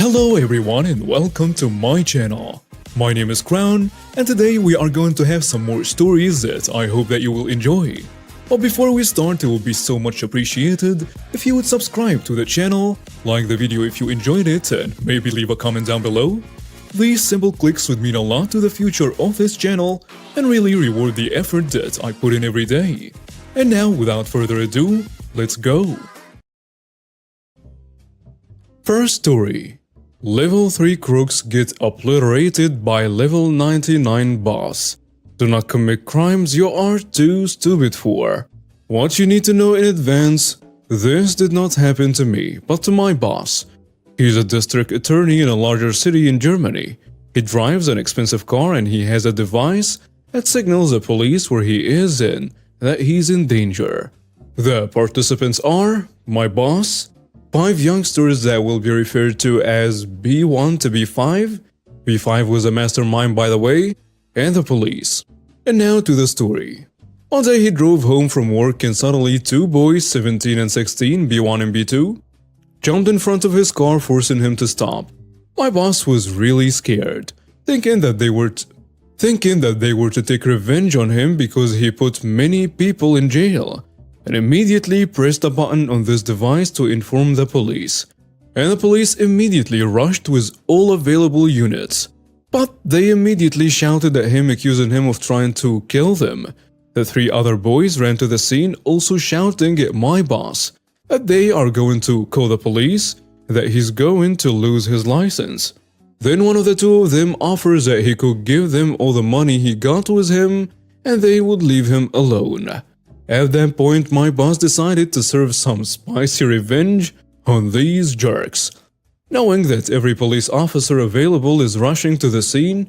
Hello everyone and welcome to my channel. My name is Crown and today we are going to have some more stories that I hope that you will enjoy. But before we start, it would be so much appreciated if you would subscribe to the channel, like the video if you enjoyed it, and maybe leave a comment down below. These simple clicks would mean a lot to the future of this channel and really reward the effort that I put in every day. And now, without further ado, let's go! First story. Level 3 crooks get obliterated by level 99 boss. Do not commit crimes you are too stupid for. What you need to know in advance: this did not happen to me, but to my boss. He's a district attorney in a larger city in Germany. He drives an expensive car and he has a device that signals the police where he is and that he's in danger. The participants are my boss, 5 youngsters that will be referred to as B1 to B5. B5 was a mastermind, by the way, and the police. And now to the story. One day he drove home from work and suddenly 2 boys, 17 and 16, B1 and B2, jumped in front of his car, forcing him to stop. My boss was really scared, thinking that they were to take revenge on him because he put many people in jail, and immediately pressed a button on this device to inform the police. And the police immediately rushed with all available units. But they immediately shouted at him, accusing him of trying to kill them. The 3 other boys ran to the scene, also shouting at my boss that they are going to call the police, that he's going to lose his license. Then one of the 2 of them offers that he could give them all the money he got with him and they would leave him alone. At that point, my boss decided to serve some spicy revenge on these jerks. Knowing that every police officer available is rushing to the scene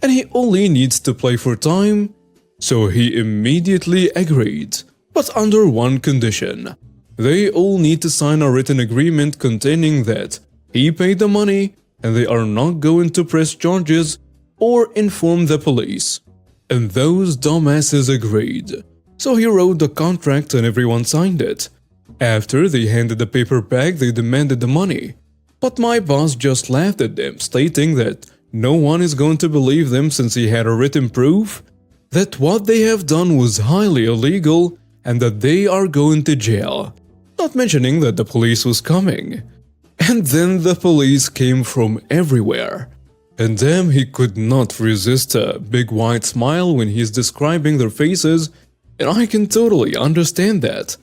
and he only needs to play for time, so he immediately agreed, but under one condition. They all need to sign a written agreement containing that he paid the money and they are not going to press charges or inform the police. And those dumbasses agreed. So he wrote the contract and everyone signed it. After they handed the paper back, they demanded the money. But my boss just laughed at them, stating that no one is going to believe them since he had a written proof that what they have done was highly illegal and that they are going to jail, not mentioning that the police was coming. And then the police came from everywhere. And damn, he could not resist a big wide smile when he's describing their faces, and I can totally understand that.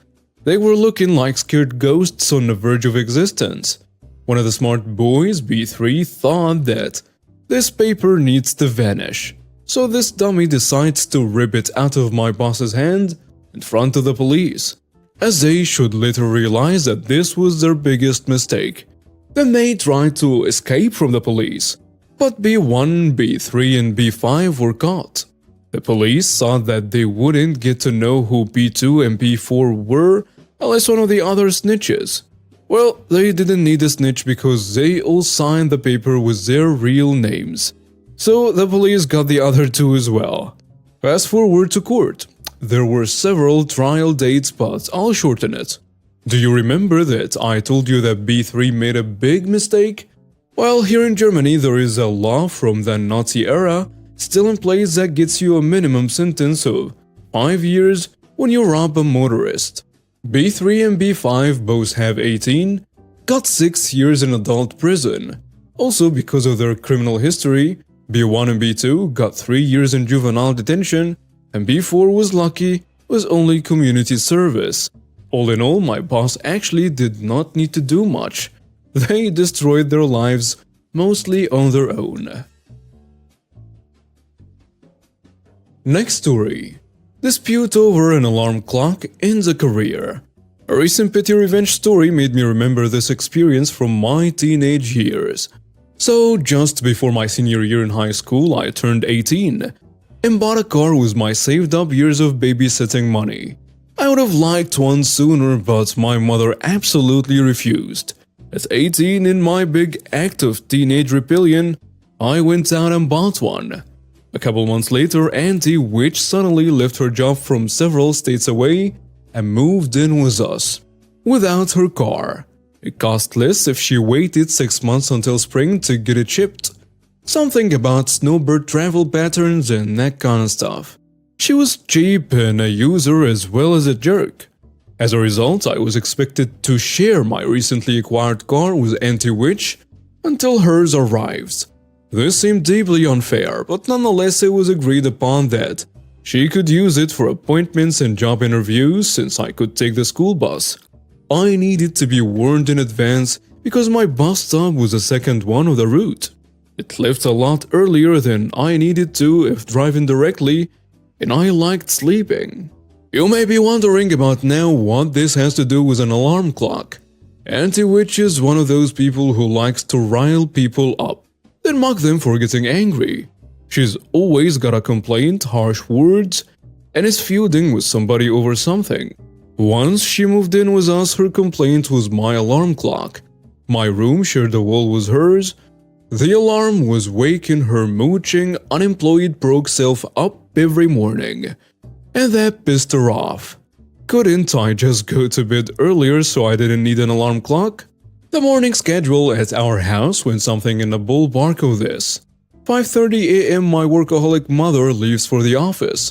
They were looking like scared ghosts on the verge of existence. One of the smart boys, B3, thought that this paper needs to vanish. So this dummy decides to rip it out of my boss's hand in front of the police, as they should later realize that this was their biggest mistake. Then they tried to escape from the police, but B1, B3 and B5 were caught. The police thought that they wouldn't get to know who B2 and B4 were unless one of the other snitches. Well, they didn't need a snitch because they all signed the paper with their real names. So the police got the other 2 as well. Fast forward to court. There were several trial dates, but I'll shorten it. Do you remember that I told you that B3 made a big mistake? Well, here in Germany there is a law from the Nazi era still in place that gets you a minimum sentence of 5 years when you rob a motorist. B3 and B5 both have 18, got 6 years in adult prison. Also, because of their criminal history, B1 and B2 got 3 years in juvenile detention, and B4 was lucky with only community service. All in all, my boss actually did not need to do much. They destroyed their lives mostly on their own. Next story. Dispute over an alarm clock ends a career. A recent petty revenge story made me remember this experience from my teenage years. So, just before my senior year in high school, I turned 18 and bought a car with my saved up years of babysitting money. I would have liked one sooner, but my mother absolutely refused. At 18, in my big act of teenage rebellion, I went out and bought one. A couple months later, Auntie Witch suddenly left her job from several states away and moved in with us, without her car. It cost less if she waited 6 months until spring to get it shipped. Something about snowbird travel patterns and that kind of stuff. She was cheap and a user as well as a jerk. As a result, I was expected to share my recently acquired car with Auntie Witch until hers arrives. This seemed deeply unfair, but nonetheless it was agreed upon that she could use it for appointments and job interviews since I could take the school bus. I needed to be warned in advance because my bus stop was the second one of the route. It left a lot earlier than I needed to if driving directly, and I liked sleeping. You may be wondering about now what this has to do with an alarm clock. Auntie Witch is one of those people who likes to rile people up, then mock them for getting angry. She's always got a complaint, harsh words, and is feuding with somebody over something. Once she moved in with us, her complaint was my alarm clock. My room shared a wall with hers. The alarm was waking her mooching, unemployed broke self up every morning, and that pissed her off. Couldn't I just go to bed earlier so I didn't need an alarm clock? The morning schedule at our house went something in the ballpark of this. 5:30 a.m. my workaholic mother leaves for the office.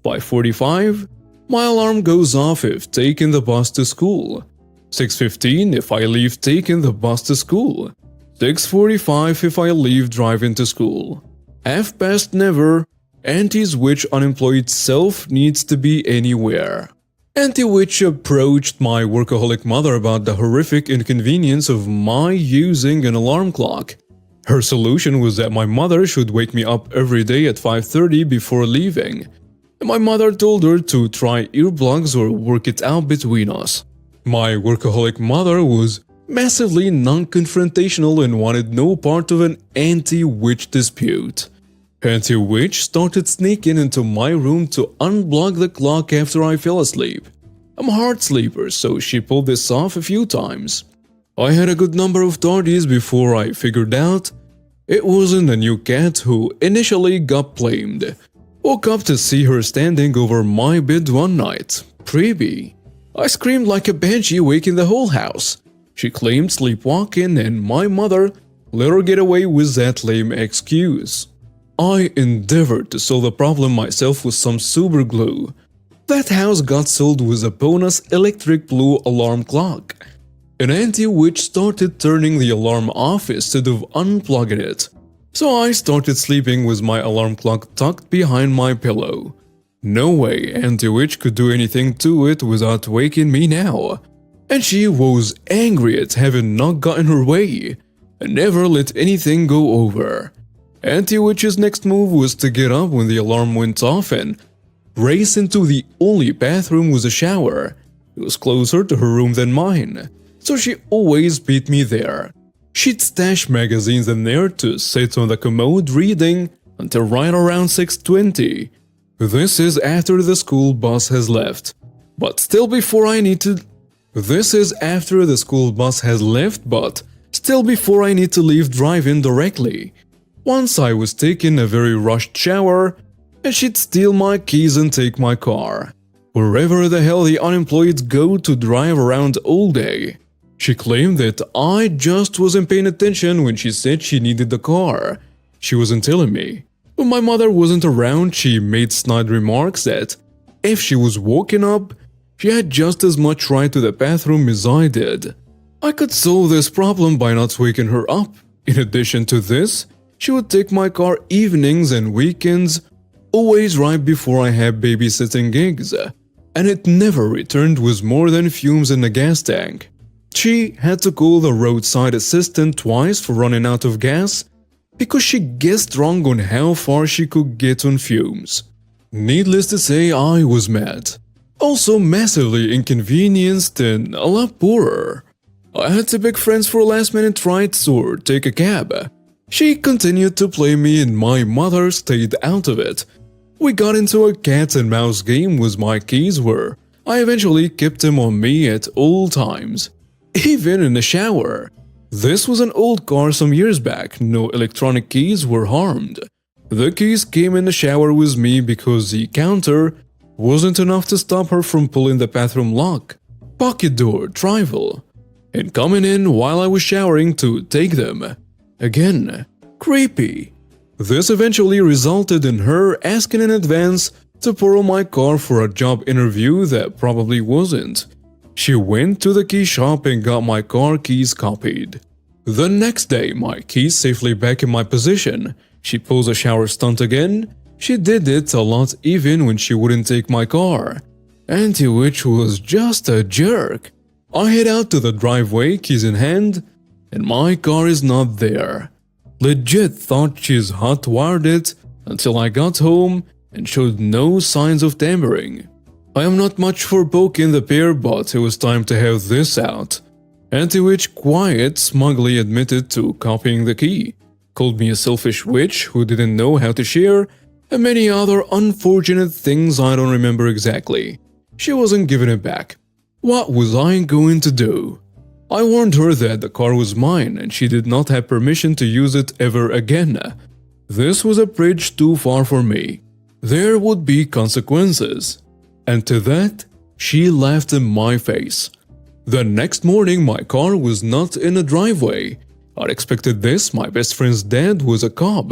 5:45, my alarm goes off if taking the bus to school. 6:15 if I leave taking the bus to school. 6:45 if I leave driving to school. 1/2 never. Auntie's Witch unemployed self needs to be anywhere. Auntie Witch approached my workaholic mother about the horrific inconvenience of my using an alarm clock. Her solution was that my mother should wake me up every day at 5:30 before leaving. And my mother told her to try earplugs or work it out between us. My workaholic mother was massively non-confrontational and wanted no part of an Auntie Witch dispute. Auntie Witch started sneaking into my room to unblock the clock after I fell asleep. I'm a hard sleeper, so she pulled this off a few times. I had a good number of tardies before I figured out it wasn't a new cat who initially got blamed. Woke up to see her standing over my bed one night. Preebie. I screamed like a banshee, waking the whole house. She claimed sleepwalking, and my mother let her get away with that lame excuse. I endeavored to solve the problem myself with some super glue. That house got sold with a bonus electric blue alarm clock. An Auntie Witch started turning the alarm off instead of unplugging it. So I started sleeping with my alarm clock tucked behind my pillow. No way Auntie Witch could do anything to it without waking me now. And she was angry at having not gotten her way and never let anything go over. Auntie Witch's next move was to get up when the alarm went off and race into the only bathroom with a shower. It was closer to her room than mine, so she always beat me there. She'd stash magazines in there to sit on the commode reading until right around 6:20. This is after the school bus has left, but still before I need to... This is after the school bus has left, but still before I need to leave driving directly. Once I was taking a very rushed shower, and she'd steal my keys and take my car, wherever the hell the unemployed go to drive around all day. She claimed that I just wasn't paying attention when she said she needed the car. She wasn't telling me. When my mother wasn't around, she made snide remarks that if she was woken up, she had just as much right to the bathroom as I did. I could solve this problem by not waking her up. In addition to this, she would take my car evenings and weekends, always right before I had babysitting gigs, and it never returned with more than fumes in the gas tank. She had to call the roadside assistant twice for running out of gas because she guessed wrong on how far she could get on fumes. Needless to say, I was mad. Also massively inconvenienced and a lot poorer. I had to beg friends for last-minute rides or take a cab. She continued to play me and my mother stayed out of it. We got into a cat and mouse game with my keys where I eventually kept them on me at all times, even in the shower. This was an old car some years back, no electronic keys were harmed. The keys came in the shower with me because the counter wasn't enough to stop her from pulling the bathroom lock. Pocket door, trivial. and coming in while I was showering to take them. Again, creepy. This eventually resulted in her asking in advance to borrow my car for a job interview that probably wasn't. She went to the key shop and got my car keys copied. The next day, my keys safely back in my possession. She pulls a shower stunt again. She did it a lot even when she wouldn't take my car. Anti-Witch was just a jerk. I head out to the driveway, keys in hand, and my car is not there. Legit thought she's hot-wired it until I got home and showed no signs of tampering. I am not much for poking the bear, but it was time to have this out. Anti-Witch quiet smugly admitted to copying the key, called me a selfish witch who didn't know how to share, and many other unfortunate things I don't remember exactly. She wasn't giving it back. What was I going to do? I warned her that the car was mine and she did not have permission to use it ever again. This was a bridge too far for me. There would be consequences. And to that, she laughed in my face. The next morning, my car was not in a driveway. I expected this. My best friend's dad was a cop.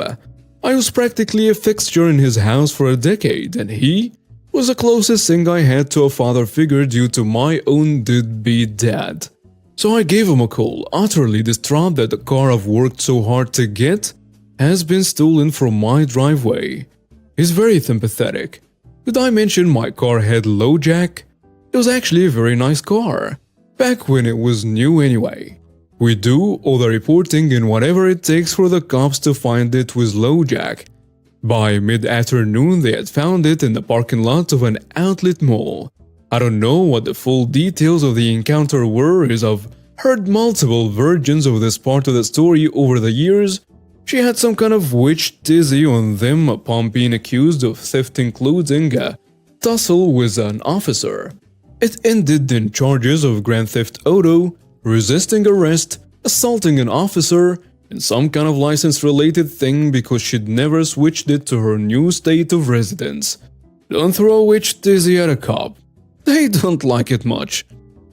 I was practically a fixture in his house for a decade, and he was the closest thing I had to a father figure due to my own deadbeat dad. So I gave him a call, utterly distraught that the car I've worked so hard to get has been stolen from my driveway. He's very sympathetic. Did I mention my car had low jack? It was actually a very nice car, back when it was new anyway. We do all the reporting and whatever it takes for the cops to find it with low jack. By mid-afternoon, they had found it in the parking lot of an outlet mall. I don't know what the full details of the encounter were, as I've heard multiple versions of this part of the story over the years. She had some kind of witch dizzy on them upon being accused of theft, including a tussle with an officer. It ended in charges of grand theft auto, resisting arrest, assaulting an officer, and some kind of license-related thing because she'd never switched it to her new state of residence. Don't throw a witch dizzy at a cop. They don't like it much.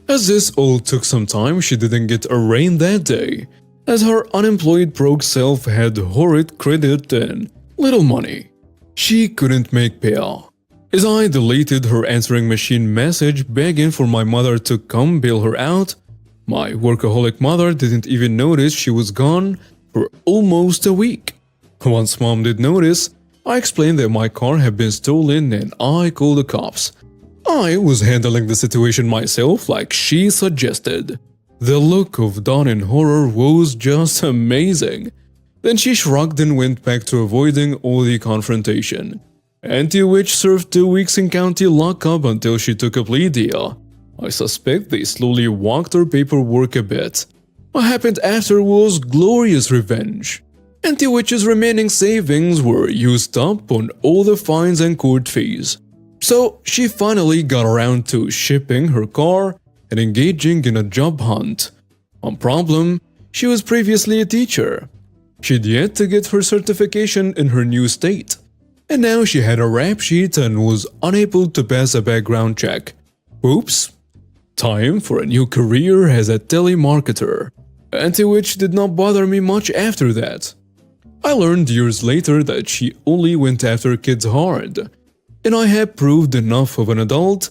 As this all took some time, she didn't get arraigned that day, as her unemployed broke self had horrid credit and little money. She couldn't make bail. As I deleted her answering machine message begging for my mother to come bail her out, my workaholic mother didn't even notice she was gone for almost a week. Once mom did notice, I explained that my car had been stolen and I called the cops. I was handling the situation myself like she suggested. The look of dawn in horror was just amazing. Then she shrugged and went back to avoiding all the confrontation. Anti-Witch served 2 weeks in county lockup until she took a plea deal. I suspect they slowly walked her paperwork a bit. What happened after was glorious revenge. Anti-Witch's remaining savings were used up on all the fines and court fees. So she finally got around to shipping her car and engaging in a job hunt. One problem, she was previously a teacher. She'd yet to get her certification in her new state. And now she had a rap sheet and was unable to pass a background check. Oops. Time for a new career as a telemarketer. Anti-Witch did not bother me much after that. I learned years later that she only went after kids hard. And I had proved enough of an adult.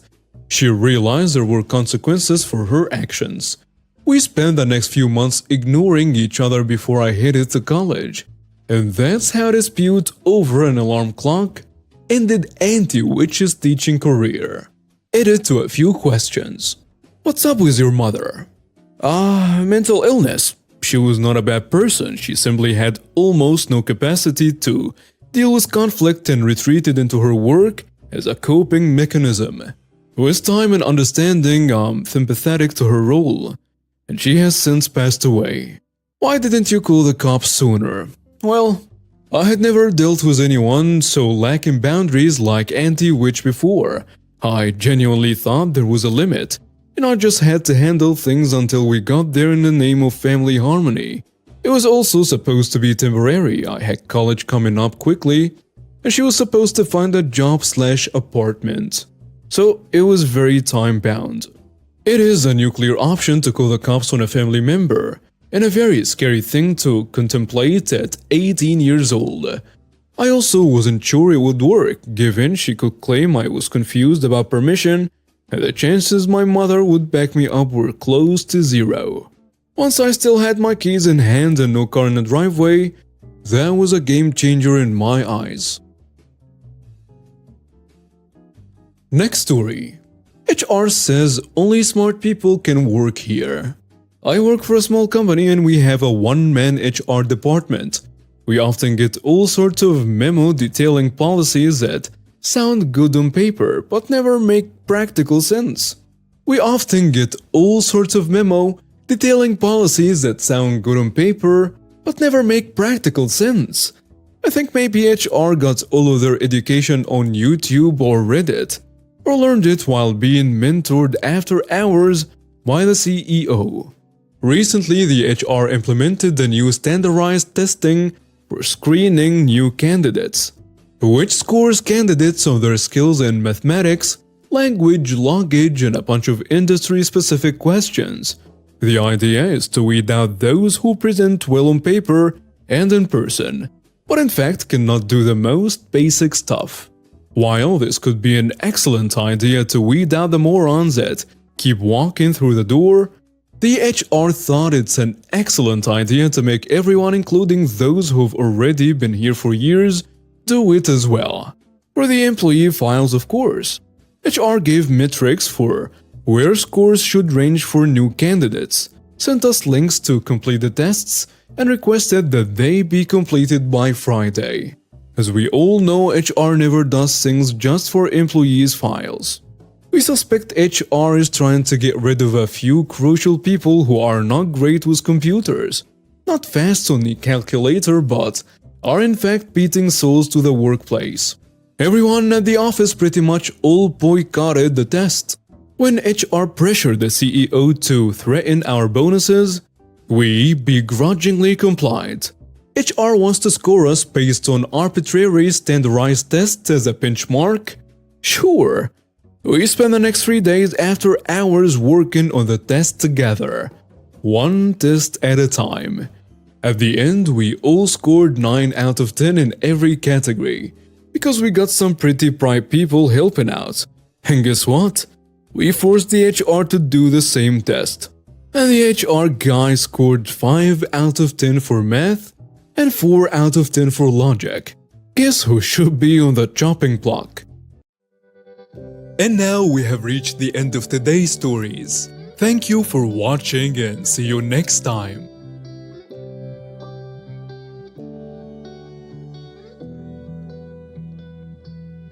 She realized there were consequences for her actions. We spent the next few months ignoring each other before I headed to college. And that's how a dispute over an alarm clock ended Anti-Witch's teaching career. Added to a few questions. What's up with your mother? Mental illness. She was not a bad person, she simply had almost no capacity to deal with conflict and retreated into her work as a coping mechanism. With time and understanding, I'm sympathetic to her role, and she has since passed away. Why didn't you call the cops sooner? Well, I had never dealt with anyone so lacking boundaries like Anti-Witch before. I genuinely thought there was a limit, and I just had to handle things until we got there in the name of family harmony. It was also supposed to be temporary. I had college coming up quickly, and she was supposed to find a job/apartment. So it was very time-bound. It is a nuclear option to call the cops on a family member, and a very scary thing to contemplate at 18 years old. I also wasn't sure it would work, given she could claim I was confused about permission, and the chances my mother would back me up were close to zero. Once I still had my keys in hand and no car in the driveway, that was a game changer in my eyes. Next story. HR says only smart people can work here. I work for a small company and we have a one-man HR department. We often get all sorts of memo detailing policies that sound good on paper but never make practical sense. We often get all sorts of memo detailing policies that sound good on paper but never make practical sense. I think maybe HR got all of their education on YouTube or Reddit, or learned it while being mentored after hours by the CEO. Recently, the HR implemented the new standardized testing for screening new candidates, which scores candidates on their skills in mathematics, language, language, and a bunch of industry-specific questions. The idea is to weed out those who present well on paper and in person, but in fact cannot do the most basic stuff. While this could be an excellent idea to weed out the morons that keep walking through the door, the HR thought it's an excellent idea to make everyone, including those who've already been here for years, do it as well. For the employee files, of course. HR gave metrics for where scores should range for new candidates, sent us links to complete the tests, and requested that they be completed by Friday. As we all know, HR never does things just for employees' files. We suspect HR is trying to get rid of a few crucial people who are not great with computers, not fast on the calculator, but are in fact beating souls to the workplace. Everyone at the office pretty much all boycotted the test. When HR pressured the CEO to threaten our bonuses, we begrudgingly complied. HR wants to score us based on arbitrary standardized tests as a benchmark? Sure. We spend the next 3 days after hours working on the test together, one test at a time. At the end, we all scored 9 out of 10 in every category, because we got some pretty bright people helping out. And guess what? We forced the HR to do the same test. And the HR guy scored 5 out of 10 for math and 4 out of 10 for logic. Guess who should be on the chopping block? And now we have reached the end of today's stories. Thank you for watching and see you next time.